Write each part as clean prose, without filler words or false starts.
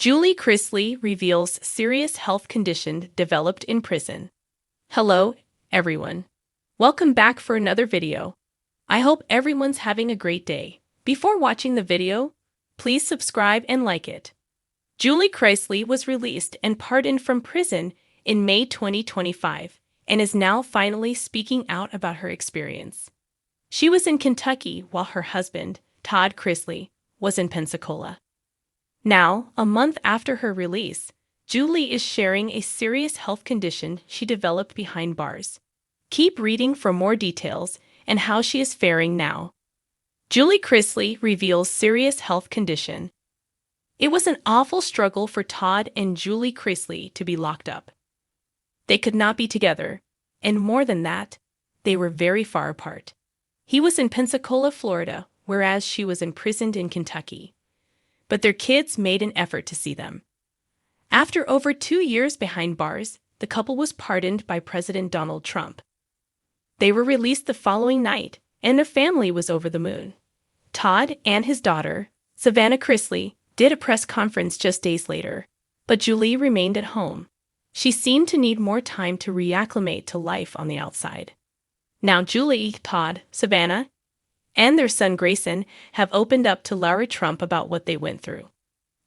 Julie Chrisley reveals serious health condition developed in prison. Hello, everyone. Welcome back for another video. I hope everyone's having a great day. Before watching the video, please subscribe and like it. Julie Chrisley was released and pardoned from prison in May 2025 and is now finally speaking out about her experience. She was in Kentucky while her husband, Todd Chrisley, was in Pensacola. Now, a month after her release, Julie is sharing a serious health condition she developed behind bars. Keep reading for more details and how she is faring now. Julie Chrisley reveals serious health condition. It was an awful struggle for Todd and Julie Chrisley to be locked up. They could not be together, and more than that, they were very far apart. He was in Pensacola, Florida, whereas she was imprisoned in Kentucky. But their kids made an effort to see them. After over 2 years behind bars, the couple was pardoned by President Donald Trump. They were released the following night, and their family was over the moon. Todd and his daughter, Savannah Chrisley, did a press conference just days later, but Julie remained at home. She seemed to need more time to reacclimate to life on the outside. Now Julie, Todd, Savannah, and their son Grayson have opened up to Lara Trump about what they went through.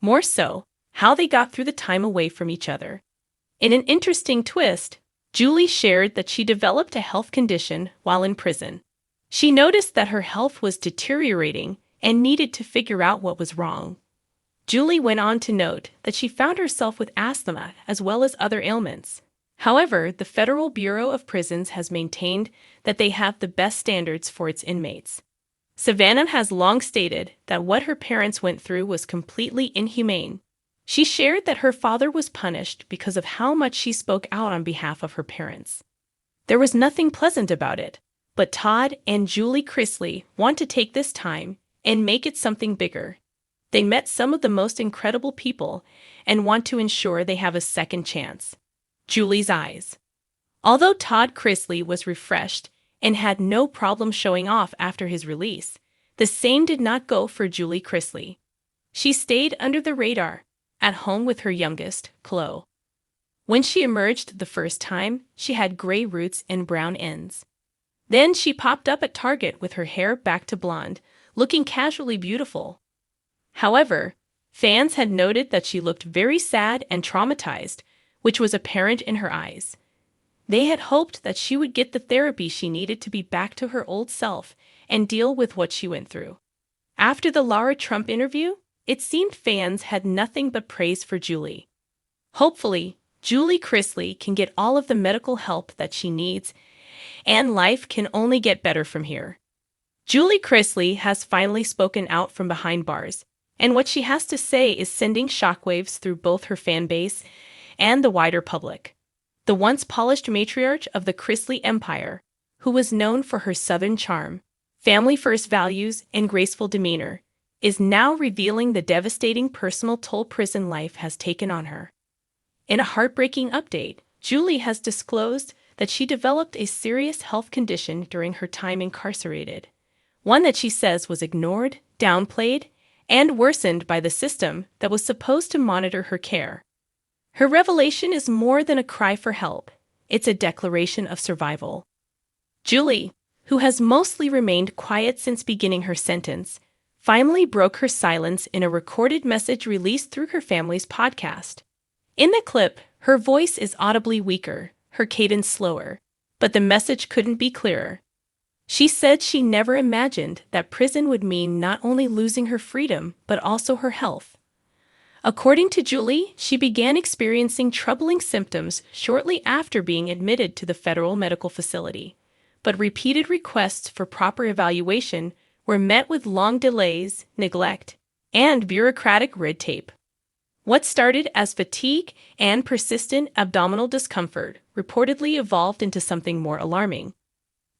More so, how they got through the time away from each other. In an interesting twist, Julie shared that she developed a health condition while in prison. She noticed that her health was deteriorating and needed to figure out what was wrong. Julie went on to note that she found herself with asthma as well as other ailments. However, the Federal Bureau of Prisons has maintained that they have the best standards for its inmates. Savannah has long stated that what her parents went through was completely inhumane. She shared that her father was punished because of how much she spoke out on behalf of her parents. There was nothing pleasant about it, but Todd and Julie Chrisley want to take this time and make it something bigger. They met some of the most incredible people and want to ensure they have a second chance. Julie's eyes. Although Todd Chrisley was refreshed and had no problem showing off after his release, the same did not go for Julie Chrisley. She stayed under the radar, at home with her youngest, Chloe. When she emerged the first time, she had gray roots and brown ends. Then she popped up at Target with her hair back to blonde, looking casually beautiful. However, fans had noted that she looked very sad and traumatized, which was apparent in her eyes. They had hoped that she would get the therapy she needed to be back to her old self and deal with what she went through. After the Lara Trump interview, it seemed fans had nothing but praise for Julie. Hopefully, Julie Chrisley can get all of the medical help that she needs, and life can only get better from here. Julie Chrisley has finally spoken out from behind bars, and what she has to say is sending shockwaves through both her fan base and the wider public. The once polished matriarch of the Chrisley Empire, who was known for her Southern charm, family-first values, and graceful demeanor, is now revealing the devastating personal toll prison life has taken on her. In a heartbreaking update, Julie has disclosed that she developed a serious health condition during her time incarcerated, one that she says was ignored, downplayed, and worsened by the system that was supposed to monitor her care. Her revelation is more than a cry for help. It's a declaration of survival. Julie, who has mostly remained quiet since beginning her sentence, finally broke her silence in a recorded message released through her family's podcast. In the clip, her voice is audibly weaker, her cadence slower, but the message couldn't be clearer. She said she never imagined that prison would mean not only losing her freedom, but also her health. According to Julie, she began experiencing troubling symptoms shortly after being admitted to the federal medical facility, but repeated requests for proper evaluation were met with long delays, neglect, and bureaucratic red tape. What started as fatigue and persistent abdominal discomfort reportedly evolved into something more alarming.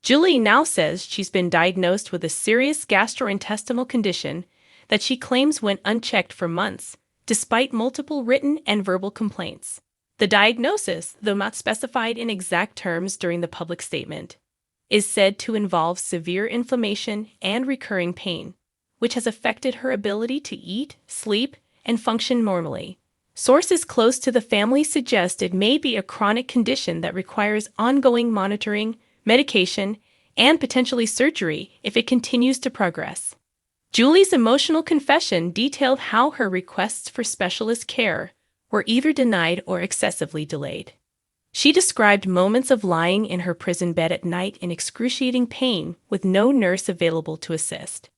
Julie now says she's been diagnosed with a serious gastrointestinal condition that she claims went unchecked for months, despite multiple written and verbal complaints. The diagnosis, though not specified in exact terms during the public statement, is said to involve severe inflammation and recurring pain, which has affected her ability to eat, sleep, and function normally. Sources close to the family suggest it may be a chronic condition that requires ongoing monitoring, medication, and potentially surgery if it continues to progress. Julie's emotional confession detailed how her requests for specialist care were either denied or excessively delayed. She described moments of lying in her prison bed at night in excruciating pain with no nurse available to assist.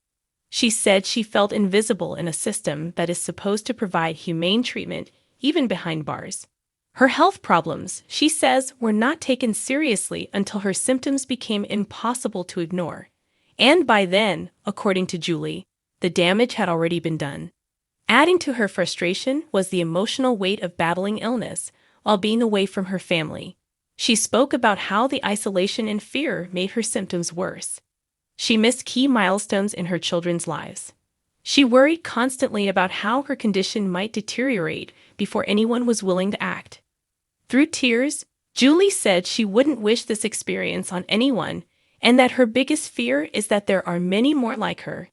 She said she felt invisible in a system that is supposed to provide humane treatment even behind bars. Her health problems, she says, were not taken seriously until her symptoms became impossible to ignore. And by then, according to Julie, the damage had already been done. Adding to her frustration was the emotional weight of battling illness while being away from her family. She spoke about how the isolation and fear made her symptoms worse. She missed key milestones in her children's lives. She worried constantly about how her condition might deteriorate before anyone was willing to act. Through tears, Julie said she wouldn't wish this experience on anyone and that her biggest fear is that there are many more like her.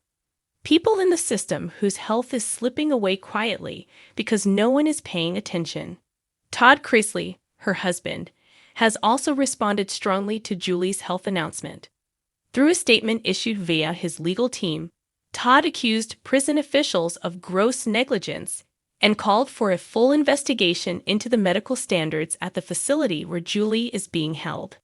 People in the system whose health is slipping away quietly because no one is paying attention. Todd Chrisley, her husband, has also responded strongly to Julie's health announcement. Through a statement issued via his legal team, Todd accused prison officials of gross negligence and called for a full investigation into the medical standards at the facility where Julie is being held.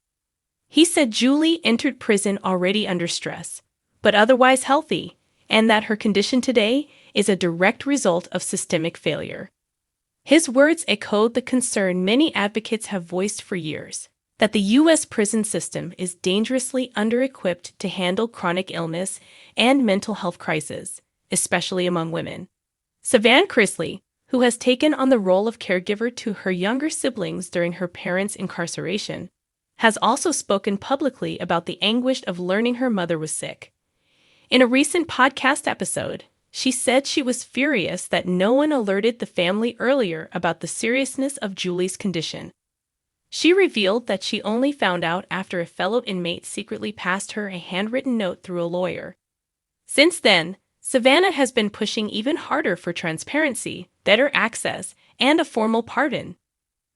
He said Julie entered prison already under stress, but otherwise healthy, and that her condition today is a direct result of systemic failure. His words echoed the concern many advocates have voiced for years, that the U.S. prison system is dangerously under-equipped to handle chronic illness and mental health crises, especially among women. Savannah Chrisley, who has taken on the role of caregiver to her younger siblings during her parents' incarceration, has also spoken publicly about the anguish of learning her mother was sick. In a recent podcast episode, she said she was furious that no one alerted the family earlier about the seriousness of Julie's condition. She revealed that she only found out after a fellow inmate secretly passed her a handwritten note through a lawyer. Since then, Savannah has been pushing even harder for transparency, better access, and a formal pardon.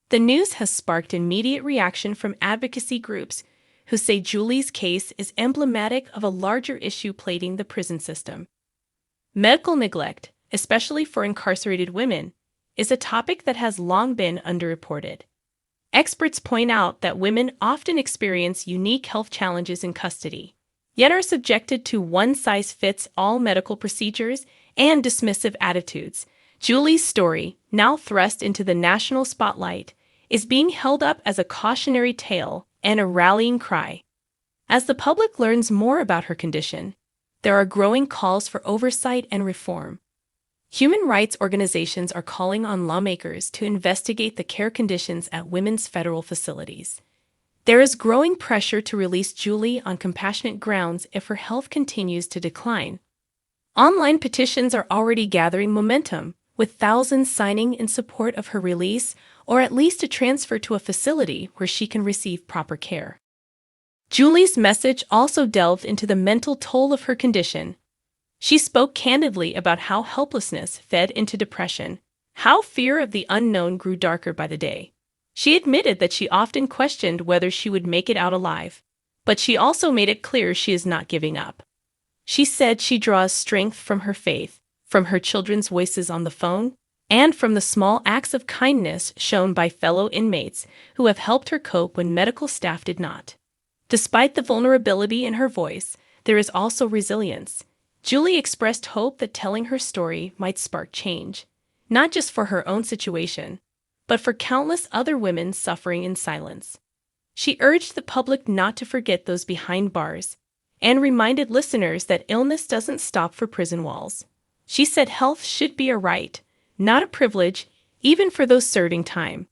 The news has sparked immediate reaction from advocacy groups who say Julie's case is emblematic of a larger issue plaguing the prison system. Medical neglect, especially for incarcerated women, is a topic that has long been underreported. Experts point out that women often experience unique health challenges in custody, yet are subjected to one-size-fits-all medical procedures and dismissive attitudes. Julie's story, now thrust into the national spotlight, is being held up as a cautionary tale and a rallying cry. As the public learns more about her condition, there are growing calls for oversight and reform. Human rights organizations are calling on lawmakers to investigate the care conditions at women's federal facilities. There is growing pressure to release Julie on compassionate grounds if her health continues to decline. Online petitions are already gathering momentum, with thousands signing in support of her release or at least a transfer to a facility where she can receive proper care. Julie's message also delved into the mental toll of her condition. She spoke candidly about how helplessness fed into depression, how fear of the unknown grew darker by the day. She admitted that she often questioned whether she would make it out alive, but she also made it clear she is not giving up. She said she draws strength from her faith, from her children's voices on the phone, and from the small acts of kindness shown by fellow inmates who have helped her cope when medical staff did not. Despite the vulnerability in her voice, there is also resilience. Julie expressed hope that telling her story might spark change, not just for her own situation, but for countless other women suffering in silence. She urged the public not to forget those behind bars, and reminded listeners that illness doesn't stop for prison walls. She said health should be a right, not a privilege, even for those serving time.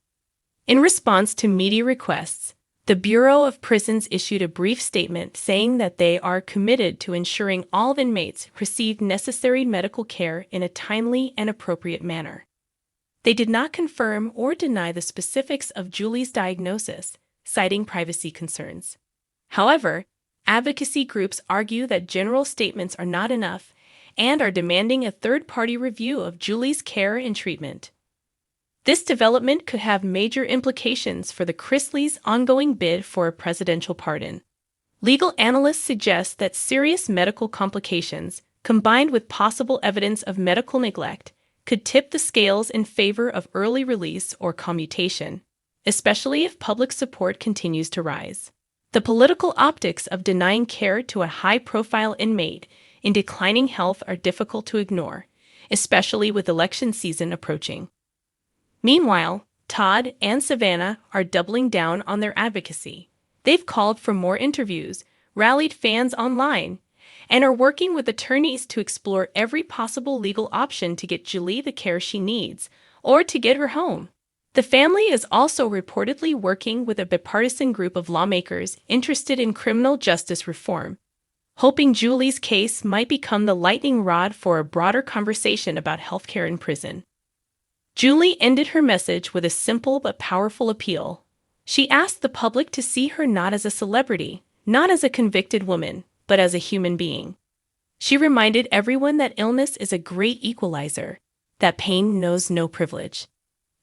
In response to media requests, the Bureau of Prisons issued a brief statement saying that they are committed to ensuring all inmates receive necessary medical care in a timely and appropriate manner. They did not confirm or deny the specifics of Julie's diagnosis, citing privacy concerns. However, advocacy groups argue that general statements are not enough and are demanding a third-party review of Julie's care and treatment. This development could have major implications for the Chrisley's ongoing bid for a presidential pardon. Legal analysts suggest that serious medical complications, combined with possible evidence of medical neglect, could tip the scales in favor of early release or commutation, especially if public support continues to rise. The political optics of denying care to a high-profile inmate in declining health are difficult to ignore, especially with election season approaching. Meanwhile, Todd and Savannah are doubling down on their advocacy. They've called for more interviews, rallied fans online, and are working with attorneys to explore every possible legal option to get Julie the care she needs or to get her home. The family is also reportedly working with a bipartisan group of lawmakers interested in criminal justice reform, hoping Julie's case might become the lightning rod for a broader conversation about healthcare in prison. Julie ended her message with a simple but powerful appeal. She asked the public to see her not as a celebrity, not as a convicted woman, but as a human being. She reminded everyone that illness is a great equalizer, that pain knows no privilege.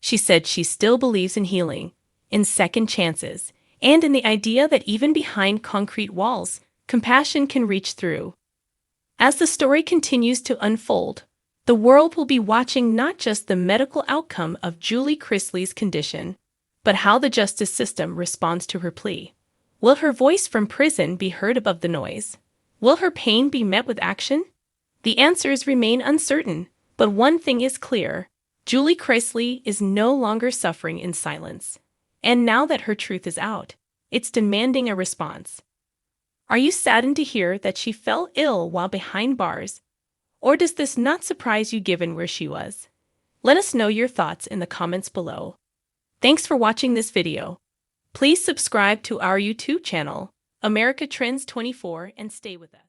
She said she still believes in healing, in second chances, and in the idea that even behind concrete walls, compassion can reach through. As the story continues to unfold, the world will be watching not just the medical outcome of Julie Chrisley's condition, but how the justice system responds to her plea. Will her voice from prison be heard above the noise? Will her pain be met with action? The answers remain uncertain, but one thing is clear. Julie Chrisley is no longer suffering in silence. And now that her truth is out, it's demanding a response. Are you saddened to hear that she fell ill while behind bars? Or does this not surprise you given where she was? Let us know your thoughts in the comments below. Thanks for watching this video. Please subscribe to our YouTube channel, America Trends 24, and stay with us.